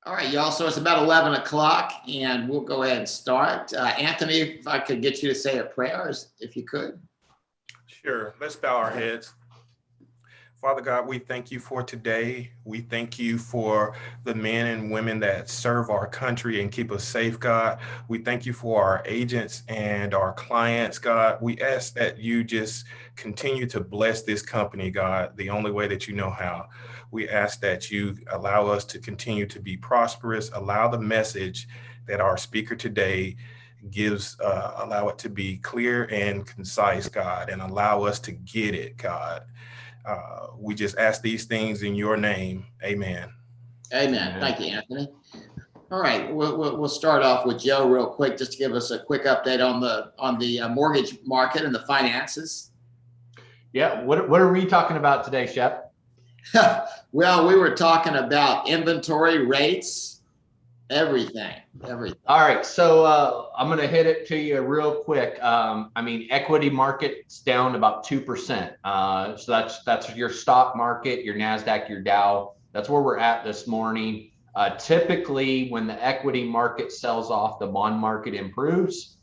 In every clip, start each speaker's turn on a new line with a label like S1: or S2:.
S1: All right, y'all. So it's about 11 o'clock, and we'll go ahead and start. Anthony, if I could get you to say a prayer, if you could.
S2: Sure. Let's bow our heads. Father God, we thank you for today. We thank you for the men and women that serve our country and keep us safe, God. We thank you for our agents and our clients, God. We ask that you just continue to bless this company, God, the only way that you know how. We ask that you allow us to continue to be prosperous, allow the message that our speaker today gives, allow it to be clear and concise, God, and allow us to get it, God. We just ask these things in your name. Amen.
S1: Amen.
S3: Amen.
S1: Thank you, Anthony. All right, we'll start off with Joe real quick, just to give us a quick update on the mortgage market and the finances.
S3: Yeah. What are we talking about today, Shep?
S1: Well, we were talking about inventory rates, everything.
S3: All right. So I'm going to hit it to you real quick. Equity market's down about 2%. So that's your stock market, your NASDAQ, your Dow. That's where we're at this morning. Typically, when the equity market sells off, the bond market improves.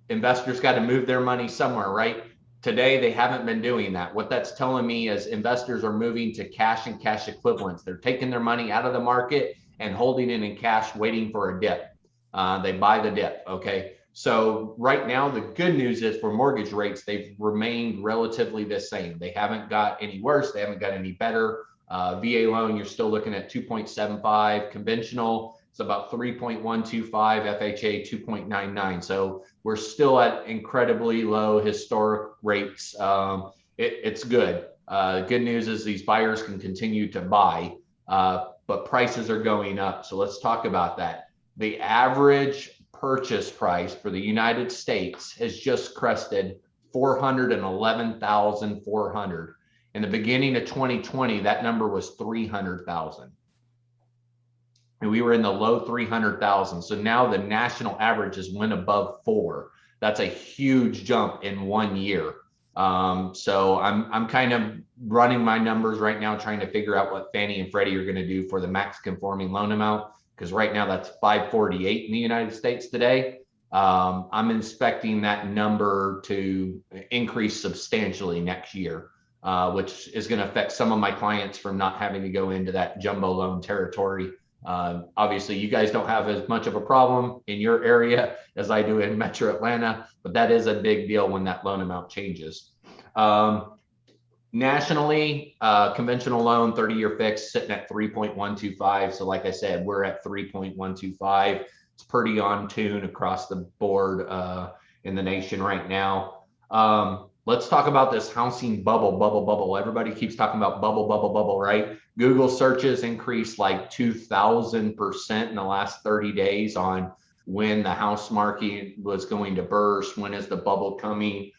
S3: Investors got to move their money somewhere, right? Today, they haven't been doing that. What that's telling me is investors are moving to cash and cash equivalents. They're taking their money out of the market and holding it in cash, waiting for a dip. They buy the dip, okay? So right now, the good news is for mortgage rates, they've remained relatively the same. They haven't got any worse. They haven't got any better. VA loan, you're still looking at 2.75. Conventional, it's about 3.125. FHA, 2.99. So we're still at incredibly low historic rates. It's good. Good news is these buyers can continue to buy, but prices are going up. So let's talk about that. The average purchase price for the United States has just crested 411,400. In the beginning of 2020, that number was 300,000. And we were in the low 300,000. So now the national average has went above 4. That's a huge jump in 1 year. So I'm kind of running my numbers right now, trying to figure out what Fannie and Freddie are going to do for the max conforming loan amount, because right now that's 548 in the United States today. I'm expecting that number to increase substantially next year, which is going to affect some of my clients from not having to go into that jumbo loan territory. Obviously, you guys don't have as much of a problem in your area as I do in Metro Atlanta, but that is a big deal when that loan amount changes. Nationally, conventional loan, 30-year fixed, sitting at 3.125. So like I said, we're at 3.125. It's pretty on tune across the board in the nation right now. Let's talk about this housing bubble. Everybody keeps talking about bubble, right? Google searches increased like 2,000% in the last 30 days on when the house market was going to burst. When is the bubble coming?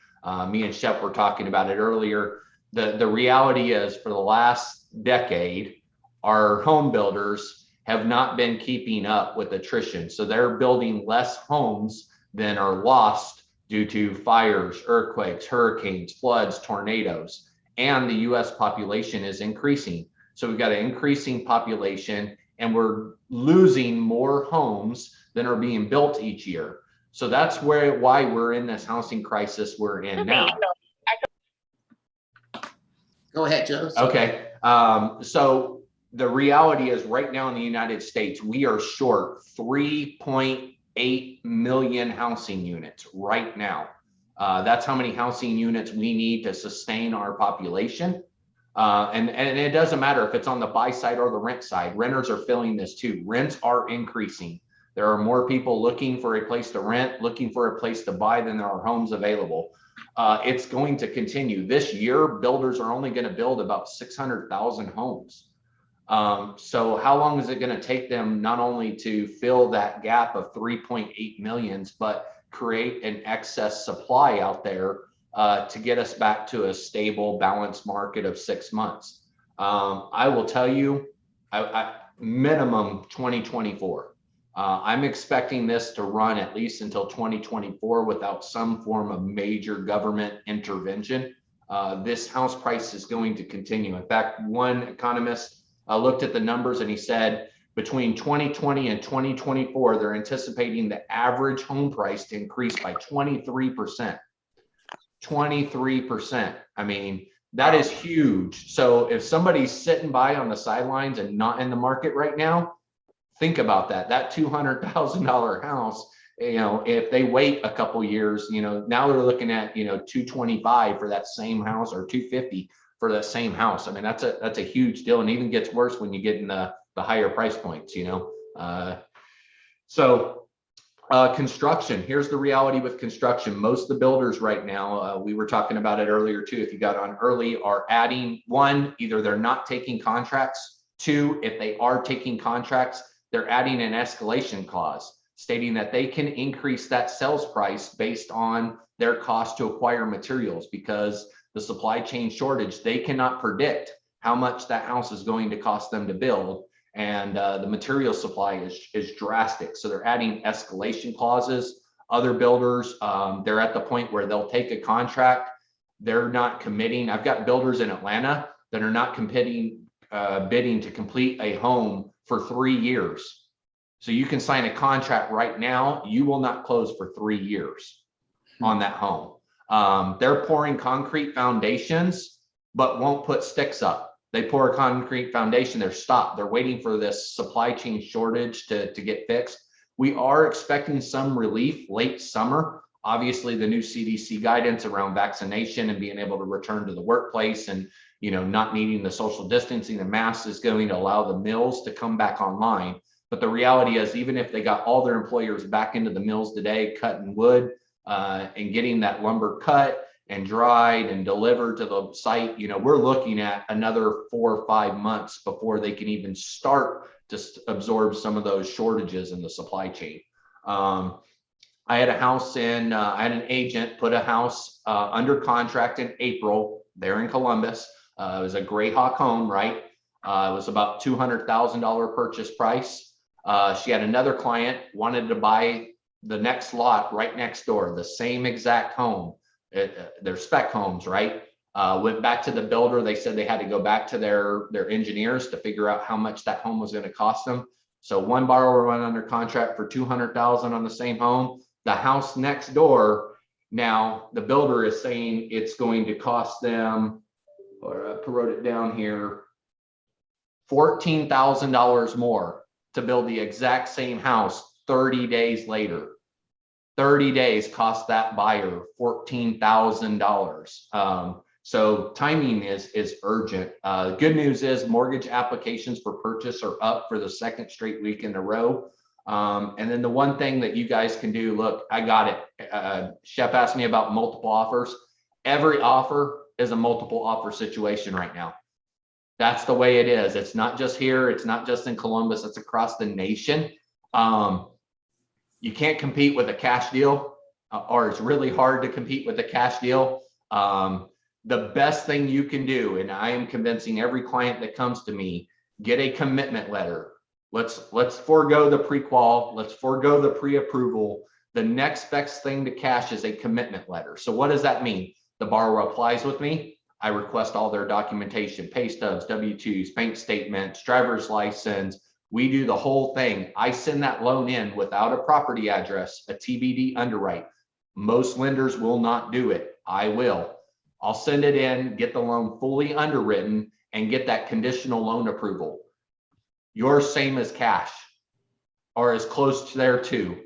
S3: Me and Shep were talking about it earlier. The reality is, for the last decade, our home builders have not been keeping up with attrition. So they're building less homes than are lost due to fires, earthquakes, hurricanes, floods, tornadoes. And the US population is increasing. So we've got an increasing population, and we're losing more homes than are being built each year. So that's why we're in this housing crisis we're in now.
S1: Go ahead, Joe.
S3: Okay. So the reality is, right now in the United States, we are short 3.8 million housing units right now. That's how many housing units we need to sustain our population. And it doesn't matter if it's on the buy side or the rent side. Renters are feeling this too. Rents are increasing. There are more people looking for a place to rent, looking for a place to buy than there are homes available. It's going to continue. This year, builders are only going to build about 600,000 homes. So how long is it going to take them not only to fill that gap of 3.8 millions, but create an excess supply out there to get us back to a stable, balanced market of 6 months? I will tell you, minimum 2024. I'm expecting this to run at least until 2024 without some form of major government intervention. This house price is going to continue. In fact, one economist looked at the numbers and he said, Between 2020 and 2024, they're anticipating the average home price to increase by 23%. 23%. I mean, that is huge. So if somebody's sitting by on the sidelines and not in the market right now, think about that. That $200,000 house, if they wait a couple years, now they're looking at, 225 for that same house, or 250 for that same house. I mean, that's a huge deal, and even gets worse when you get in the higher price points. Construction. Here's the reality with construction. Most of the builders right now, we were talking about it earlier too, if you got on early, are adding, one, either they're not taking contracts. Two, if they are taking contracts, they're adding an escalation clause stating that they can increase that sales price based on their cost to acquire materials, because the supply chain shortage, they cannot predict how much that house is going to cost them to build. And the material supply is drastic. So they're adding escalation clauses. Other builders, they're at the point where they'll take a contract. They're not committing. I've got builders in Atlanta that are not bidding to complete a home for 3 years. So you can sign a contract right now. You will not close for 3 years on that home. They're pouring concrete foundations, but won't put sticks up. They pour a concrete foundation, they're stopped. They're waiting for this supply chain shortage to get fixed. We are expecting some relief late summer. Obviously, the new CDC guidance around vaccination and being able to return to the workplace and not needing the social distancing and masks is going to allow the mills to come back online. But the reality is, even if they got all their employers back into the mills today, cutting wood and getting that lumber cut and dried and delivered to the site, we're looking at another 4 or 5 months before they can even start to absorb some of those shortages in the supply chain. I had I had an agent put a house under contract in April there in Columbus. It was a Greyhawk home, right? It was about $200,000 purchase price. She had another client wanted to buy the next lot right next door, the same exact home. They're spec homes, right? Went back to the builder. They said they had to go back to their engineers to figure out how much that home was going to cost them. So one borrower went under contract for $200,000 on the same home. The house next door, now the builder is saying it's going to cost them, or I wrote it down here, $14,000 more to build the exact same house 30 days later. 30 days cost that buyer $14,000. So timing is urgent. Good news is mortgage applications for purchase are up for the second straight week in a row. And then the one thing that you guys can do, look, I got it. Shep asked me about multiple offers. Every offer is a multiple offer situation right now. That's the way it is. It's not just here. It's not just in Columbus. It's across the nation. You can't compete with a cash deal, or it's really hard to compete with a cash deal. The best thing you can do, and I am convincing every client that comes to me, get a commitment letter. Let's forego the pre-qual. Let's forego the pre-approval. The next best thing to cash is a commitment letter. So what does that mean? The borrower applies with me. I request all their documentation, pay stubs, W-2s, bank statements, driver's license. We do the whole thing. I send that loan in without a property address, a TBD underwrite. Most lenders will not do it. I will. I'll send it in, get the loan fully underwritten, and get that conditional loan approval. Yours same as cash, or as close to there too.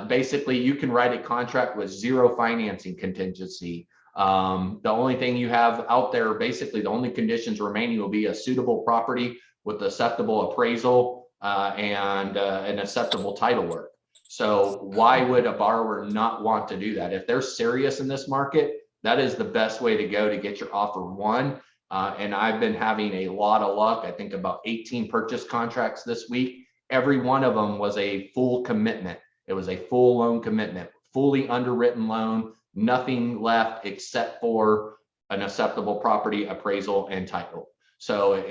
S3: Basically, you can write a contract with zero financing contingency. The only thing you have out there, basically the only conditions remaining will be a suitable property with acceptable appraisal and an acceptable title work. So why would a borrower not want to do that? If they're serious in this market, that is the best way to go to get your offer won. And I've been having a lot of luck. I think about 18 purchase contracts this week. Every one of them was a full commitment. It was a full loan commitment, fully underwritten loan, nothing left except for an acceptable property appraisal and title. So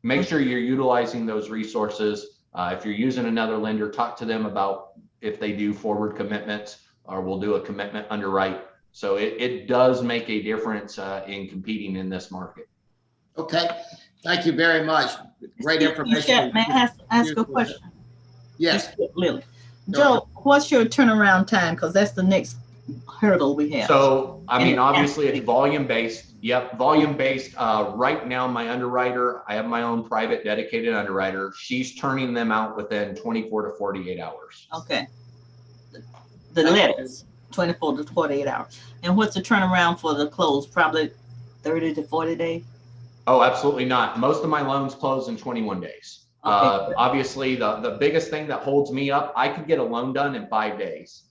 S3: make sure you're utilizing those resources. If you're using another lender, talk to them about if they do forward commitments, or we'll do a commitment underwrite. So it does make a difference in competing in this market.
S1: Okay, thank you very much. Great information.
S4: Shep, may I ask a question?
S1: Yes.
S4: Lily.
S1: Go ahead.
S4: Joe, what's your turnaround time? Because that's the next hurdle we have.
S3: So, I mean,
S4: And-
S3: obviously it's volume based. Yep, volume based. Right now, my underwriter, I have my own private dedicated underwriter. She's turning them out within 24 to 48 hours.
S4: Okay. The letters, 24 to 48 hours. And what's the turnaround for the close? Probably 30 to 40 days?
S3: Oh, absolutely not. Most of my loans close in 21 days.
S4: Okay.
S3: Obviously, the biggest thing that holds me up, I could get a loan done in 5 days.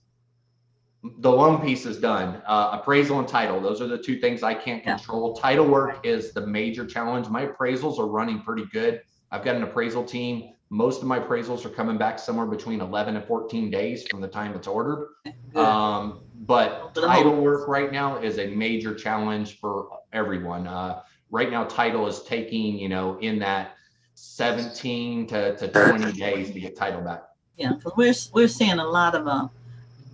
S3: The loan piece is done. Appraisal and title, those are the two things I can't control. Title work is the major challenge. My appraisals are running pretty good. I've got an appraisal team. Most of my appraisals are coming back somewhere between 11 and 14 days from the time it's ordered. But title work right now is a major challenge for everyone. Right now, title is taking, in that 17 to 20 days to get title back.
S4: Yeah, because we're seeing a lot of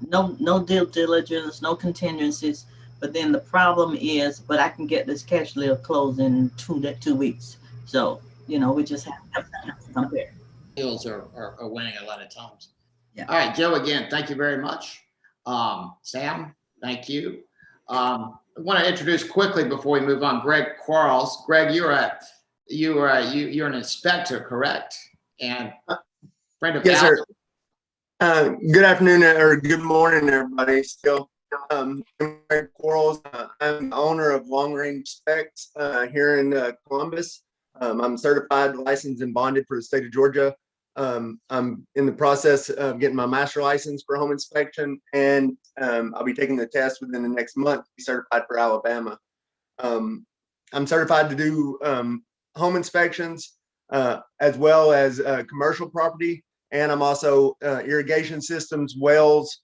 S4: no due diligence, no contingencies. But then the problem is, but I can get this cash flow closed in 2 weeks. So, we just have to compare.
S1: Deals are winning a lot of times.
S4: Yeah.
S1: All right, Joe, again, thank you very much. Sam, thank you. I want to introduce quickly before we move on, Greg Quarles. Greg, you're an inspector, correct? And friend of
S5: Yes,
S1: Alex.
S5: sir. Good afternoon or good morning, everybody. Still, I'm Greg Quarles. I'm the owner of Long Range Specs here in Columbus. I'm certified, licensed, and bonded for the state of Georgia. I'm in the process of getting my master license for home inspection, and I'll be taking the test within the next month to be certified for Alabama. I'm certified to do home inspections as well as commercial property, and I'm also irrigation systems, wells,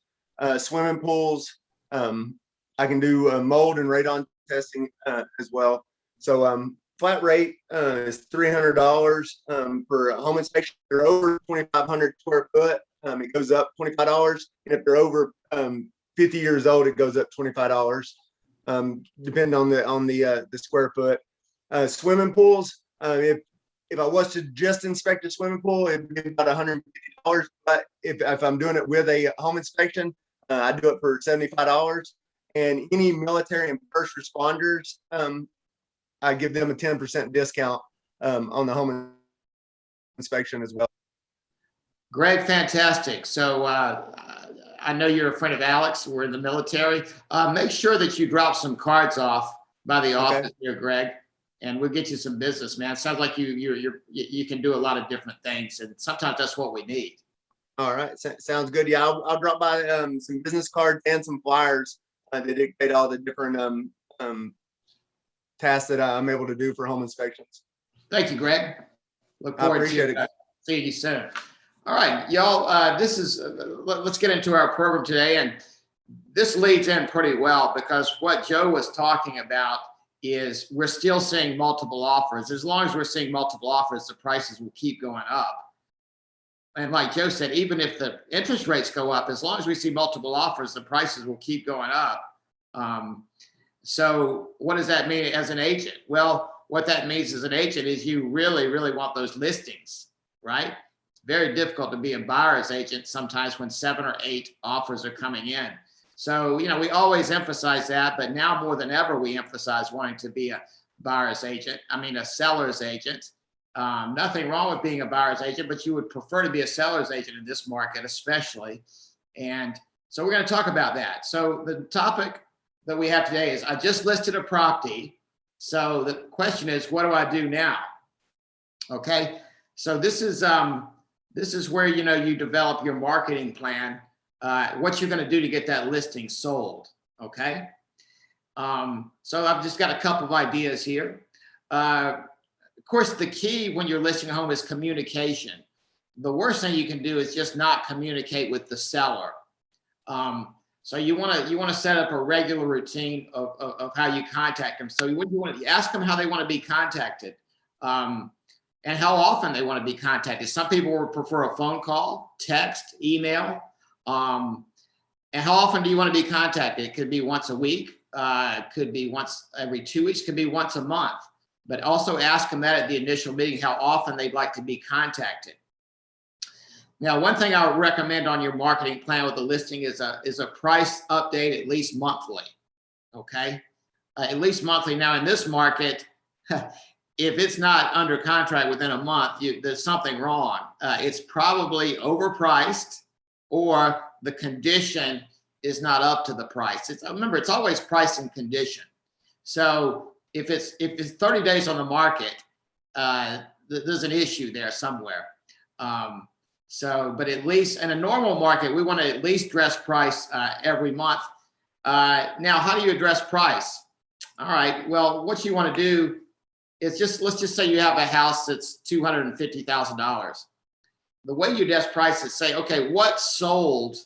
S5: swimming pools. I can do mold and radon testing as well. So flat rate is $300 for a home inspection. If they're over 2,500 square foot, it goes up $25. And if they're over 50 years old, it goes up $25, depending on the square foot. Swimming pools, if I was to just inspect a swimming pool, it'd be about $150. But if I'm doing it with a home inspection, I do it for $75. And any military and first responders, I give them a 10% discount on the home inspection as well.
S1: Greg, fantastic. So I know you're a friend of Alex. We're in the military. Make sure that you drop some cards off by the office here, Greg, and we'll get you some business, man. It sounds like you can do a lot of different things, and sometimes that's what we need.
S5: All right, sounds good. Yeah, I'll drop by some business cards and some flyers that dictate all the different tasks that I'm able to do for home inspections.
S1: Thank you, Greg. Look
S5: I
S1: forward
S5: appreciate
S1: to
S5: it.
S1: seeing you soon. All right, y'all, let's get into our program today. And this leads in pretty well because what Joe was talking about is we're still seeing multiple offers. As long as we're seeing multiple offers, the prices will keep going up. And like Joe said, even if the interest rates go up, as long as we see multiple offers, the prices will keep going up. So what does that mean as an agent? Well, what that means as an agent is you really, really want those listings, right? It's very difficult to be a buyer's agent sometimes when 7 or 8 offers are coming in. So, we always emphasize that, but now more than ever, we emphasize wanting to be a buyer's agent. A seller's agent. Nothing wrong with being a buyer's agent, but you would prefer to be a seller's agent in this market, especially. And so we're going to talk about that. So the topic that we have today is I just listed a property. So the question is, what do I do now? Okay. So this is where, you develop your marketing plan, what you're going to do to get that listing sold. Okay. So I've just got a couple of ideas here. Of course, the key when you're listing a home is communication. The worst thing you can do is just not communicate with the seller. So you want to set up a regular routine of how you contact them. So you want to ask them how they want to be contacted, and how often they want to be contacted. Some people would prefer a phone call, text, email, and how often do you want to be contacted? It could be once a week, could be once every 2 weeks, could be once a month. but also ask them that at the initial meeting, how often they'd like to be contacted. Now, one thing I would recommend on your marketing plan with the listing is a price update at least monthly. Okay, at least monthly. Now, in this market, if it's not under contract within a month, there's something wrong. It's probably overpriced, or the condition is not up to the price. Remember, it's always price and condition. So if it's 30 days on the market, there's an issue there somewhere. But at least in a normal market, we want to at least address price every month. Now, how do you address price? All right. Well, what you want to do is let's just say you have a house that's $250,000. The way you address price is say, okay, what sold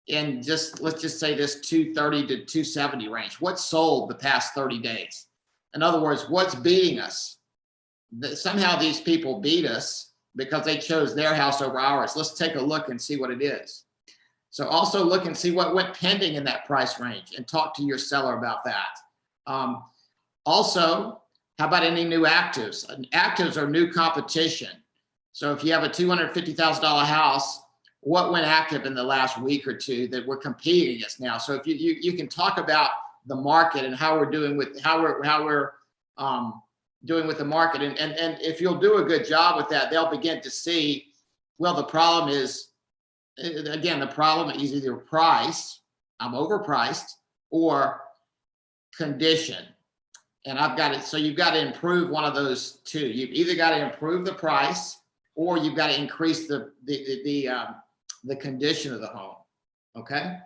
S1: in let's just say this 230 to 270 range? What sold the past 30 days? In other words, what's beating us? Somehow these people beat us because they chose their house over ours. Let's take a look and see what it is. So also look and see what went pending in that price range and talk to your seller about that. Also, how about any new actives? Actives are new competition. So if you have a $250,000 house, what went active in the last week or two that we're competing against now? So if you can talk about the market and how we're doing with doing with the market, and if you'll do a good job with that, they'll begin to see, well, the problem is, again, the problem is either price, I'm overpriced, or condition. And I've got it. So you've got to improve one of those two. You've either got to improve the price, or you've got to increase the condition of the home. Okay.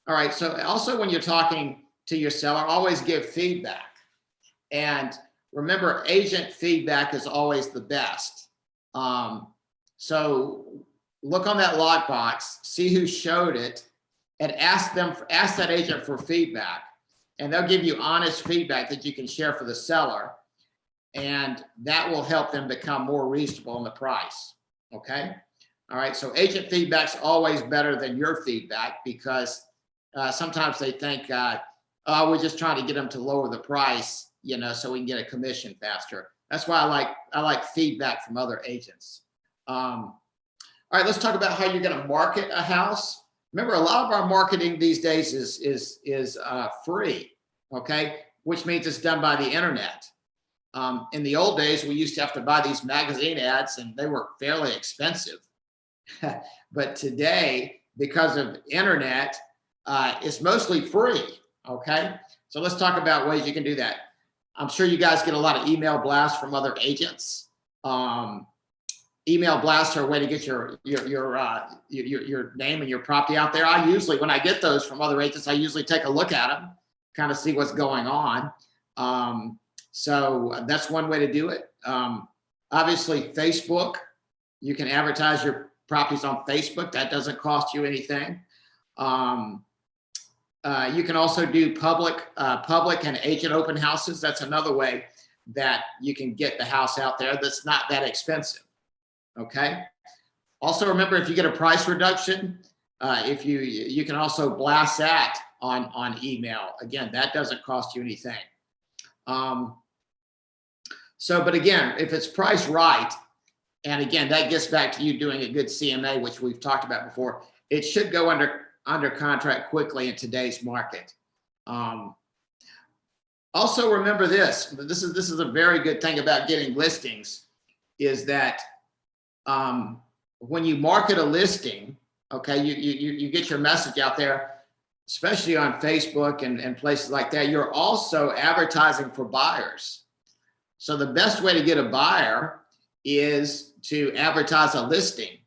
S1: All right. So also when you're talking to your seller, always give feedback. And remember, agent feedback is always the best. So look on that lockbox, see who showed it, and ask that agent for feedback. And they'll give you honest feedback that you can share for the seller. And that will help them become more reasonable in the price. Okay. All right. So agent feedback's always better than your feedback, because sometimes they think, oh, we're just trying to get them to lower the price, so we can get a commission faster. That's why I like feedback from other agents. All right, let's talk about how you're going to market a house. Remember, a lot of our marketing these days is free, okay? Which means it's done by the internet. In the old days, we used to have to buy these magazine ads, and they were fairly expensive. But today, because of internet, it's mostly free, okay? So let's talk about ways you can do that. I'm sure you guys get a lot of email blasts from other agents. Email blasts are a way to get your name and your property out there. When I get those from other agents, I usually take a look at them, kind of see what's going on. So that's one way to do it. Obviously, Facebook, you can advertise your properties on Facebook. That doesn't cost you anything. You can also do public and agent open houses. That's another way that you can get the house out there that's not that expensive. Okay. Also, remember, if you get a price reduction, if you can also blast that on email. Again, that doesn't cost you anything. But again, if it's priced right, and again, that gets back to you doing a good CMA, which we've talked about before, it should go under contract quickly in today's market. Also, remember this is a very good thing about getting listings, is that when you market a listing, okay, you get your message out there, especially on Facebook and places like that. You're also advertising for buyers. So the best way to get a buyer is to advertise a listing.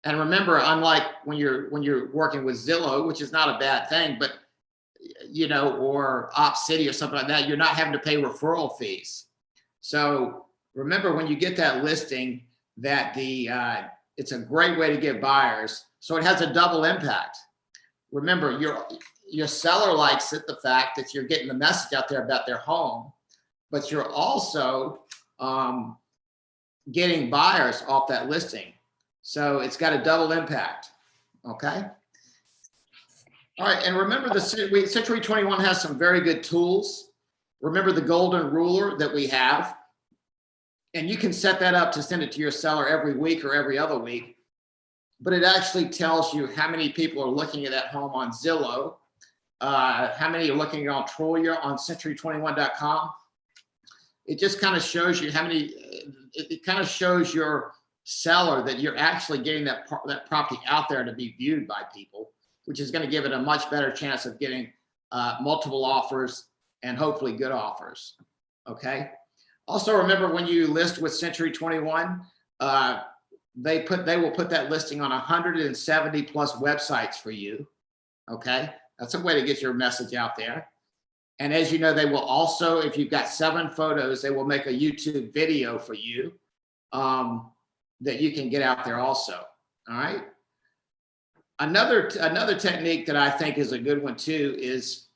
S1: And remember, unlike when you're working with Zillow, which is not a bad thing, but or OpCity or something like that, you're not having to pay referral fees. So remember, when you get that listing, that it's a great way to get buyers. So it has a double impact. Remember, your seller likes it, the fact that you're getting the message out there about their home, but you're also getting buyers off that listing. So it's got a double impact. Okay. All right. And remember, the Century 21 has some very good tools. remember the golden ruler that we have, and you can set that up to send it to your seller every week or every other week, but it actually tells you how many people are looking at that home on Zillow, how many are looking on Troya, on century21.com. It just kind of shows you how many, it kind of shows your seller that you're actually getting that property out there to be viewed by people, which is going to give it a much better chance of getting multiple offers and hopefully good offers. Okay. Also, remember when you list with Century 21, they will put that listing on 170 plus websites for you. Okay. That's a way to get your message out there. And as you know, they will also, if you've got 7 photos, they will make a YouTube video for you that you can get out there also. All right. Another technique that I think is a good one too is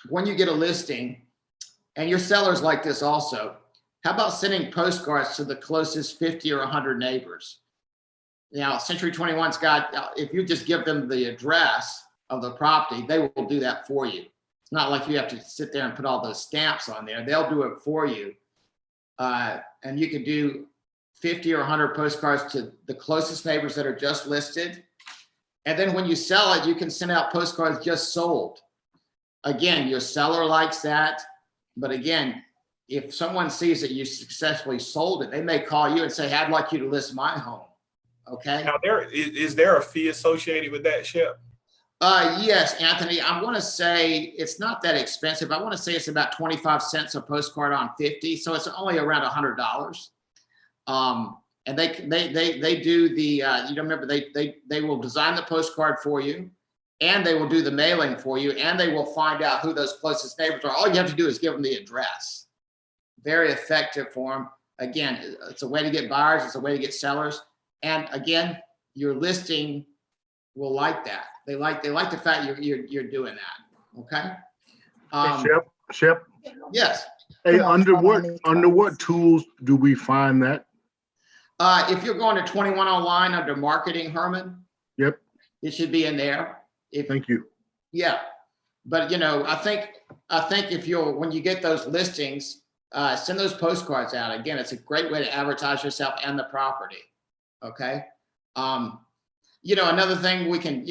S1: when you get a listing, and your sellers like this also, how about sending postcards to the closest 50 or 100 neighbors? Now, Century 21's got, if you just give them the address of the property, they will do that for you. It's not like you have to sit there and put all those stamps on there. They'll do it for you. And you can do 50 or 100 postcards to the closest neighbors that are just listed. And then when you sell it, you can send out postcards just sold. Again, your seller likes that. But again, if someone sees that you successfully sold it, they may call you and say, hey, I'd like you to list my home. Okay.
S2: Now, is there a fee associated with that, Shep?
S1: Yes, Anthony, I want to say it's not that expensive. I want to say it's about 25 cents a postcard on 50. So it's only around $100. And they do the, you remember, they will design the postcard for you, and they will do the mailing for you, and they will find out who those closest neighbors are. All you have to do is give them the address. Very effective for them. Again, it's a way to get buyers. It's a way to get sellers. And again, your listing will like that. They like the fact you're doing that. Okay.
S6: Hey, Shep.
S1: Yes.
S6: Hey, under what tools do we find that?
S1: If you're going to 21 online under marketing, Herman.
S6: Yep.
S1: It should be in there.
S6: Thank you.
S1: Yeah. But you know, I think if when you get those listings, send those postcards out. Again, it's a great way to advertise yourself and the property. Okay. You know, another thing we can,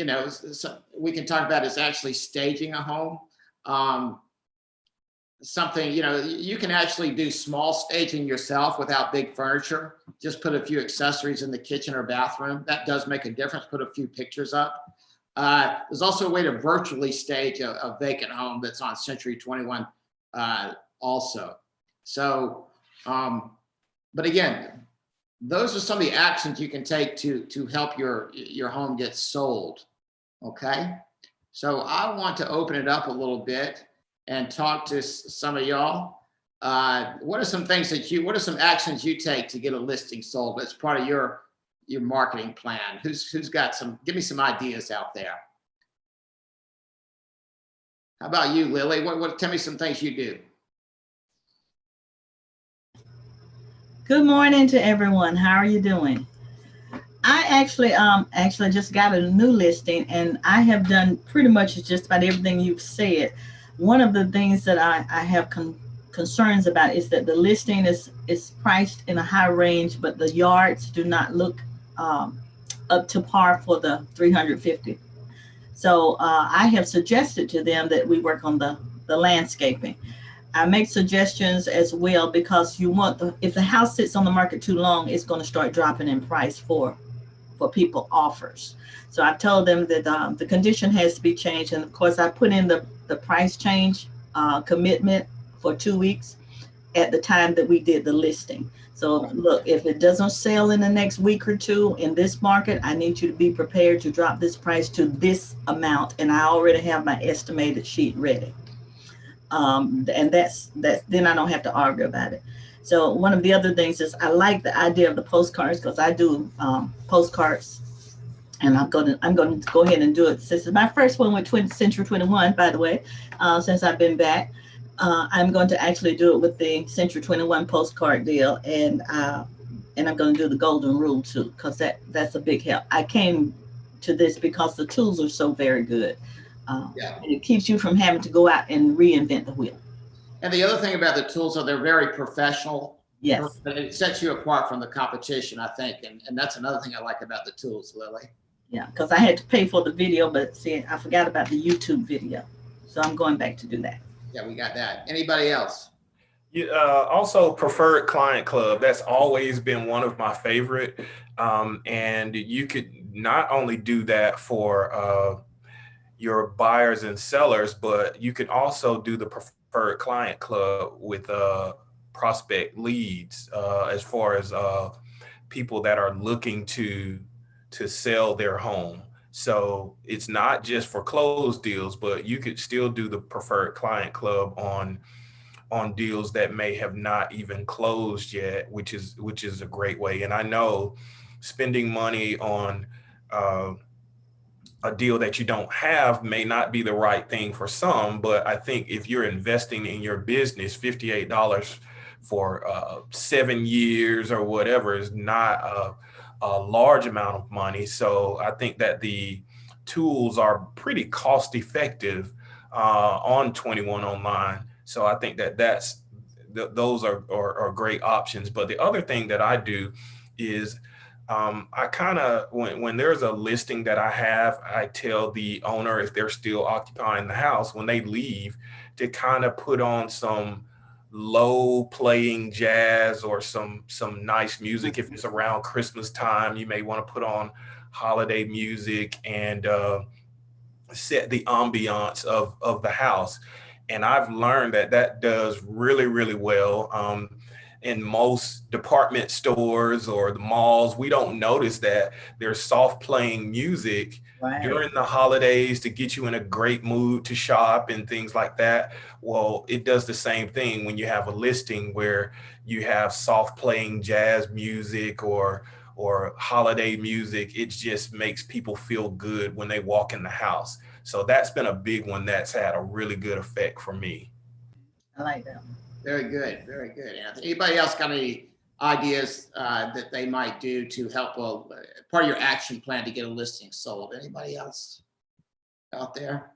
S1: we can talk about is actually staging a home. Something, you can actually do small staging yourself without big furniture. Just put a few accessories in the kitchen or bathroom. That does make a difference. Put a few pictures up. There's also a way to virtually stage a vacant home that's on Century 21 also. So, but again, those are some of the actions you can take to help your home get sold. Okay. So I want to open it up a little bit and talk to some of y'all. What are some things what are some actions you take to get a listing sold? That's part of your marketing plan. Who's got give me some ideas out there. How about you, Lily? Tell me some things you do.
S4: Good morning to everyone. How are you doing? I actually just got a new listing, and I have done pretty much just about everything you've said. One of the things that I have concerns about is that the listing is priced in a high range, but the yards do not look up to par for the 350. So I have suggested to them that we work on the landscaping. I make suggestions as well, because if the house sits on the market too long, it's going to start dropping in price for people offers. So I told them that the condition has to be changed. And of course, I put in the price change commitment for 2 weeks at the time that we did the listing. So look, if it doesn't sell in the next week or two in this market, I need you to be prepared to drop this price to this amount. And I already have my estimated sheet ready. And that's then I don't have to argue about it. So one of the other things is I like the idea of the postcards, because I do postcards, and I'm going to go ahead and do it. This is my first one with Century 21, by the way, since I've been back. I'm going to actually do it with the Century 21 postcard deal, and I'm going to do the golden rule too, because that's a big help. I came to this because the tools are so very good. And it keeps you from having to go out and reinvent the wheel.
S1: And the other thing about the tools are they're very professional.
S4: Yes.
S1: But it sets you apart from the competition, I think. And that's another thing I like about the tools, Lily.
S4: Yeah, because I had to pay for the video, but see, I forgot about the YouTube video. So I'm going back to do that.
S1: Yeah, we got that. Anybody else?
S2: Also, preferred client club. That's always been one of my favorite. And you could not only do that for your buyers and sellers, but you can also do the preferred client club with prospect leads as far as people that are looking to sell their home. So it's not just for closed deals, but you could still do the preferred client club on deals that may have not even closed yet, which is a great way. And I know spending money on a deal that you don't have may not be the right thing for some, but I think if you're investing in your business, $58 for 7 years or whatever is not a large amount of money. So I think that the tools are pretty cost effective on 21 Online. So I think that those are great options. But the other thing that I do is I kind of, when there's a listing that I have, I tell the owner, if they're still occupying the house, when they leave, to kind of put on some low playing jazz or some nice music. If it's around Christmas time, you may want to put on holiday music and set the ambiance of the house. And I've learned that does really, really well. In most department stores or the malls, we don't notice that there's soft playing music during the holidays to get you in a great mood to shop and things like that. Well, it does the same thing when you have a listing where you have soft playing jazz music or holiday music. It just makes people feel good when they walk in the house. So that's been a big one that's had a really good effect for me.
S4: I like that.
S1: Very good. Very good, Anthony. Anybody else got any ideas that they might do to help part of your action plan to get a listing sold? Anybody else out there?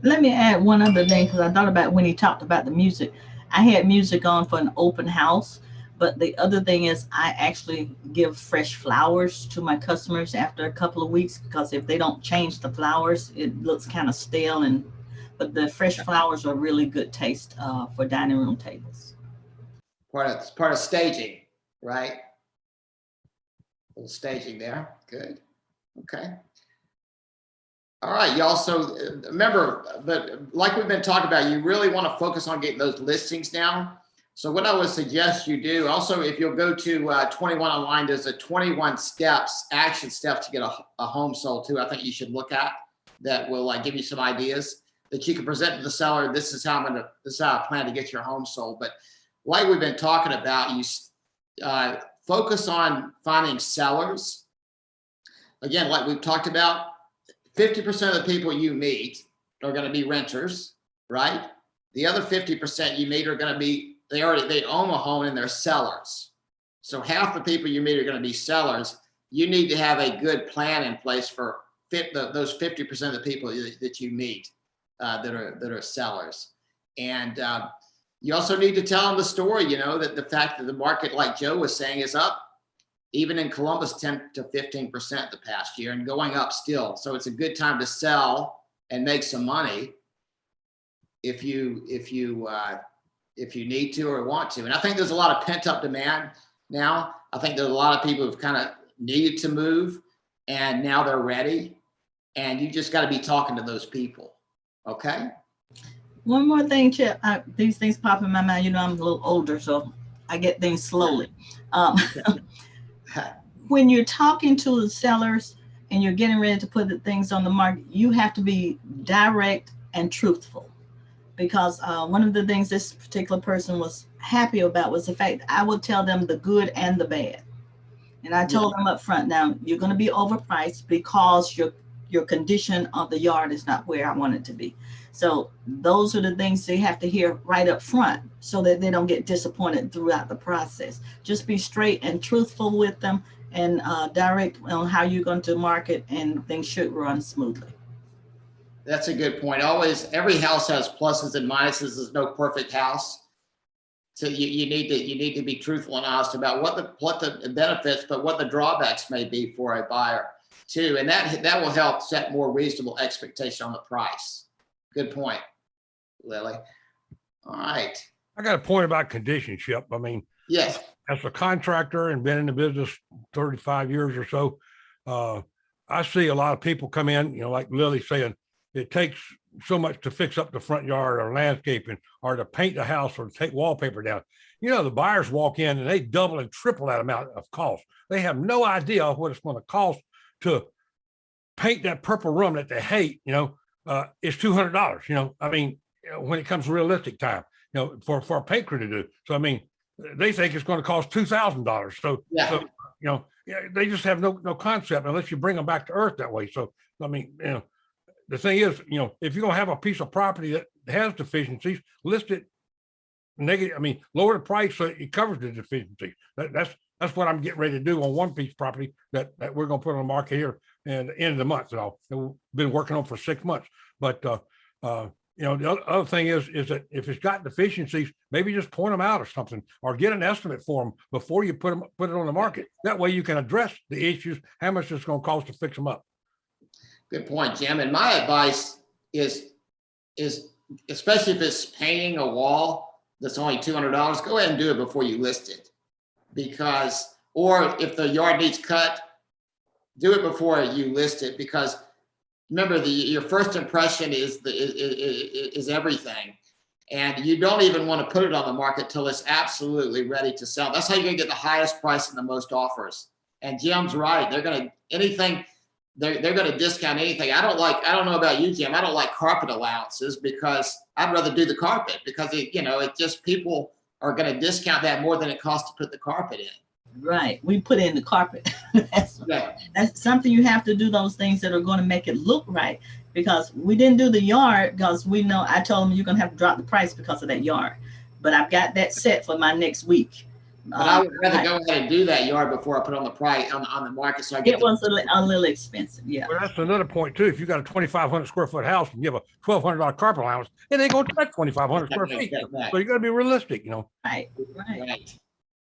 S4: Let me add one other thing, because I thought about when he talked about the music. I had music on for an open house, but the other thing is I actually give fresh flowers to my customers after a couple of weeks, because if they don't change the flowers, it looks kind of stale. But the fresh flowers are really good taste for dining room tables.
S1: Part of staging, right? A little staging there. Good. Okay. All right, y'all. So remember, but like we've been talking about, you really want to focus on getting those listings now. So what I would suggest you do, also, if you'll go to 21 Online, there's a 21 action steps to get a home sold too. I think you should look at that will give you some ideas that you can present to the seller. This is how I plan to get your home sold. But like we've been talking about, you focus on finding sellers. Again, like we've talked about, 50% of the people you meet are going to be renters, right? The other 50% you meet are going to be, they own a home and they're sellers. So half the people you meet are going to be sellers. You need to have a good plan in place for those 50% of the people that you meet that are sellers. And you also need to tell them the story, that the fact that the market, like Joe was saying, is up, even in Columbus, 10 to 15% the past year, and going up still. So it's a good time to sell and make some money if you need to or want to. And I think there's a lot of pent up demand now. I think there's a lot of people who've kind of needed to move and now they're ready. And you just got to be talking to those people. Okay.
S4: One more thing, Chip. These things pop in my mind. I'm a little older, so I get things slowly. When you're talking to the sellers and you're getting ready to put the things on the market, you have to be direct and truthful. Because one of the things this particular person was happy about was the fact that I would tell them the good and the bad. And I told them up front, now you're going to be overpriced because your condition of the yard is not where I want it to be. So those are the things they have to hear right up front so that they don't get disappointed throughout the process. Just be straight and truthful with them and direct on how you're going to market, and things should run smoothly.
S1: That's a good point. Always, every house has pluses and minuses. There's no perfect house. So you need to be truthful and honest about what the benefits, but what the drawbacks may be for a buyer too. And that will help set more reasonable expectation on the price. Good point, Lily. All right.
S7: I got a point about condition, Shep. I mean,
S1: Yes.
S7: as a contractor and been in the business 35 years or so, I see a lot of people come in, like Lily saying, it takes so much to fix up the front yard or landscaping or to paint the house or to take wallpaper down. The buyers walk in and they double and triple that amount of cost. They have no idea what it's going to cost to paint that purple room that they hate. It's $200. I mean, when it comes to realistic time, for a paint crew to do. So I mean, they think it's going to cost $2,000. So
S1: Yeah.
S7: So they just have no concept unless you bring them back to earth that way. So I mean, the thing is, if you're gonna have a piece of property that has deficiencies, list it negative. I mean, lower the price so it covers the deficiencies. That's what I'm getting ready to do on one piece of property that we're gonna put on the market here at the end of the month. So we've been working on for 6 months. But the other thing is that if it's got deficiencies, maybe just point them out or something, or get an estimate for them before you put it on the market. That way you can address the issues, how much it's going to cost to fix them up.
S1: Good point, Jim. And my advice is especially if it's painting a wall that's only $200, go ahead and do it before you list it. Or if the yard needs cut, do it before you list it, because remember, your first impression is everything, and you don't even want to put it on the market till it's absolutely ready to sell. That's how you're going to get the highest price and the most offers. And Jim's right; they're going to discount anything. I don't know about you, Jim. I don't like carpet allowances because I'd rather do the carpet because it just people are going to discount that more than it costs to put the carpet in.
S4: Right. We put in the carpet. That's something you have to do, those things that are going to make it look right, because we didn't do the yard because we know I told them you're going to have to drop the price because of that yard. But I've got that set for my next week.
S1: But I would rather go ahead and do that yard before I put on the price on the market. So it
S4: was a little expensive. Yeah.
S7: Well, that's another point too. If you got a 2,500 square foot house and give a $1,200 carpet allowance, it ain't going to take 2,500 square feet. So you got to be realistic,
S4: Right.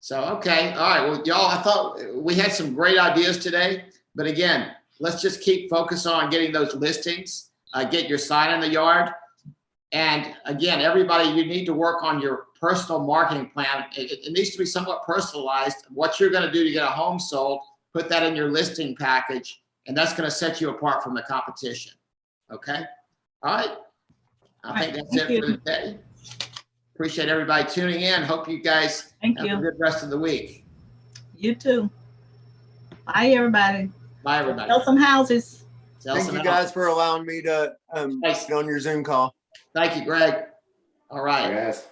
S1: So, okay. All right. Well, y'all, I thought we had some great ideas today, but again, let's just keep focused on getting those listings, get your sign in the yard. And again, everybody, you need to work on your personal marketing plan. It needs to be somewhat personalized. What you're going to do to get a home sold, put that in your listing package, and that's going to set you apart from the competition. Okay. All right. I think that's it for today. Appreciate everybody tuning in. Hope you guys have a good rest of the week.
S4: You too. Bye, everybody.
S1: Bye, everybody.
S4: Sell some houses.
S5: Thank you guys for allowing me to get on your Zoom call.
S1: Thank you, Greg. All right.
S8: Yes.